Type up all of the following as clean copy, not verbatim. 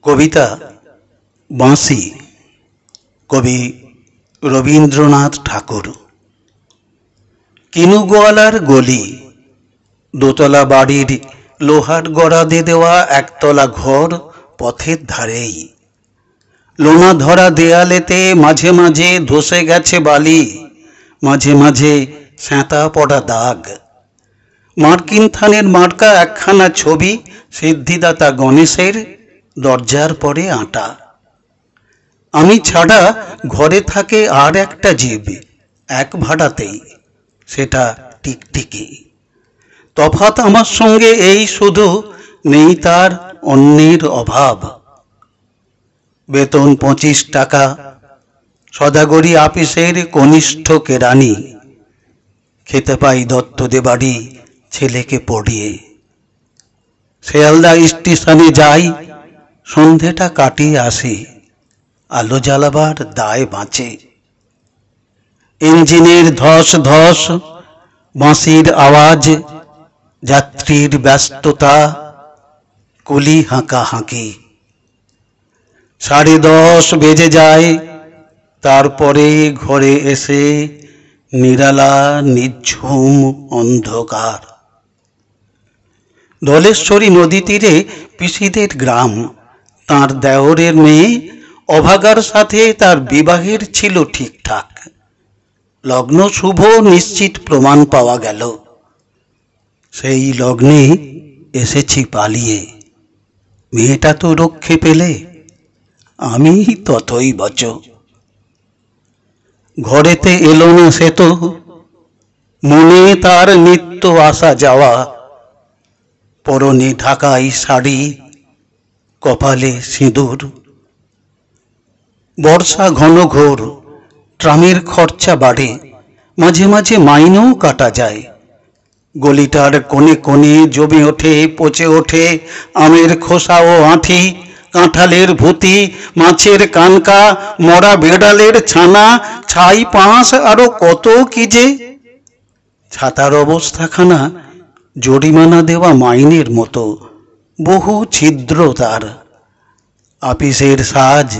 কবিতা বাঁশি, কবি রবীন্দ্রনাথ ঠাকুর। কিনু গোয়ালার গলি, দোতলা বাড়ির লোহার গড়াদে দেওয়া একতলা ঘর পথের ধারেই। লোনা ধরা দেয়ালেতে মাঝে মাঝে ধসে গেছে বালি, মাঝে মাঝে স্যাঁতা পড়া দাগ। মার্কিন থানের মার্কা একখানা ছবি সিদ্ধিদাতা গণেশের দরজার পরে আঁটা। আমি ছাড়া ঘরে থাকে আর একটা জীব, এক ভাড়াতেই, সেটা টিকটিকি। তফাৎ আমার সঙ্গে এই শুধু, নেই তার অন্যের অভাব। বেতন 25 টাকা, সদাগরি আপিসের কনিষ্ঠ কেরানি। খেতে পাই দত্তদে বাড়ি ছেলেকে পড়িয়ে। শিয়ালদা স্টেশনে যাই, সন্ধেটা কাটিয়ে আসি, আলো জ্বালাবার দায় বাঁচে। ইঞ্জিনের ধস ধস, বাঁশির আওয়াজ, যাত্রীর ব্যস্ততা, কুলি হাঁকা হাঁকি। 10:30 বেজে যায়, তারপরে ঘরে এসে নিরালা নিঝুম অন্ধকার। ধলেশ্বরী নদী তীরে পিসিদের গ্রাম। তার দেওরের মেয়ে অভাগার সাথে তার বিবাহের ছিল ঠিকঠাক। লগ্ন শুভ নিশ্চিত প্রমাণ পাওয়া গেল। সেই লগ্নে এসেছি পালিয়ে। মেয়েটা তো রক্ষে পেলে, আমি ততই বচ। ঘরেতে এলো না সে তো, মনে তার নিত্য আসা যাওয়া। পরনে ঢাকাই শাড়ি, কপালে সিঁদুর। বর্ষা ঘন ঘোর, ট্রামের খরচা বাড়ে, মাঝে মাঝে মাইনেও কাটা যায়। গলিটার কোণে কোণে জমে ওঠে, পচে ওঠে আমের খোসা ও আঁঠি, কাঁঠালের ভুতি, মাছের কানকা, মরা বেড়ালের ছানা, ছাই পাঁশ, আরো কত কি যে। ছাতার অবস্থাখানা জরিমানা দেওয়া মাইনের মতো, বহু ছিদ্র তার। আপিসের সাজ,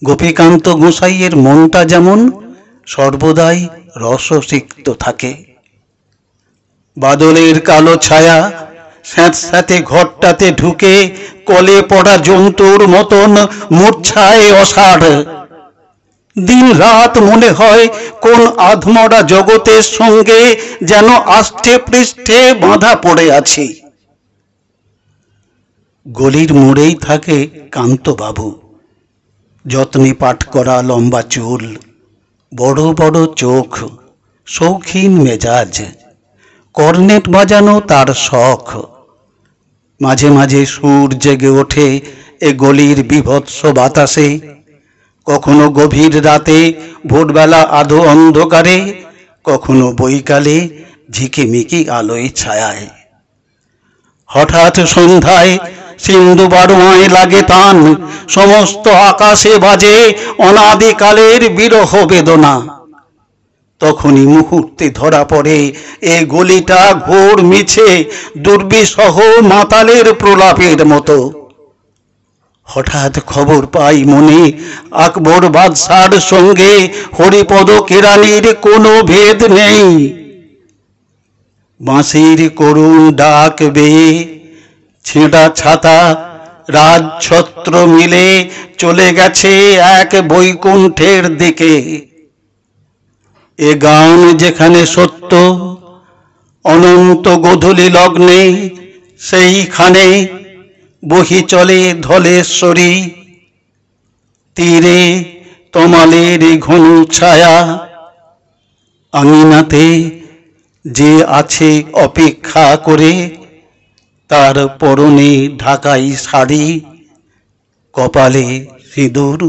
গোপীকান্ত গোসাইয়ের মনটা যেমন সর্বদাই রসসিক্ত থাকে। বাদলের কালো ছায়া স্যাঁতস্যাঁতে ঘরটাতে ঢুকে কলে পড়া জন্তুর মতন মূর্ছায় অসাড়। দিন রাত মনে হয় কোন আধমরা জগতের সঙ্গে যেন আষ্টে পৃষ্ঠে বাঁধা পড়ে আছি। গলির মোড়েই থাকে কান্তবাবু। যত্নে পাঠ করা লম্বা চুল, বড় বড় চোখ, শৌখিন মেজাজ। কর্নেট বাজানো তার শখ। মাঝে মাঝে সুর জেগে ওঠে এ গলির বীভৎস বাতাসে, কখনো গভীর রাতে, ভোরবেলা আধো অন্ধকারে, কখনো বৈকালে ঝিকিমিকি আলোয় ছায়ায়। হঠাৎ সন্ধ্যায় সিন্ধু বারোয়ায় লাগে টান, সমস্ত আকাশে বাজে অনাদিকালের বিরহ বেদনা। তখনই মুহূর্তে ধরা পড়ে এ গলিটা ঘোর মিছে দুর্বিসহ মাতালের প্রলাপের মতো। হঠাৎ খবর পাই মনে, আকবর বাদশার সঙ্গে হরিপদ কেরানির কোনো ভেদ নেই। বাঁশির করুণ ডাক বেয়ে ছেঁড়া ছাতা রাজছত্র মিলে চলে গেছে এক বৈকুণ্ঠের দিকে। এ গান যেখানে সত্য, অনন্ত গোধূলি লগ্নে সেইখানে বহি চলে ধলেশ্বরী। তীরে তমালের ঘন ছায়া, আঙিনাতে যে আছে অপেক্ষা করে, তার পরনে ঢাকাই শাড়ি, কপালে সিঁদুর।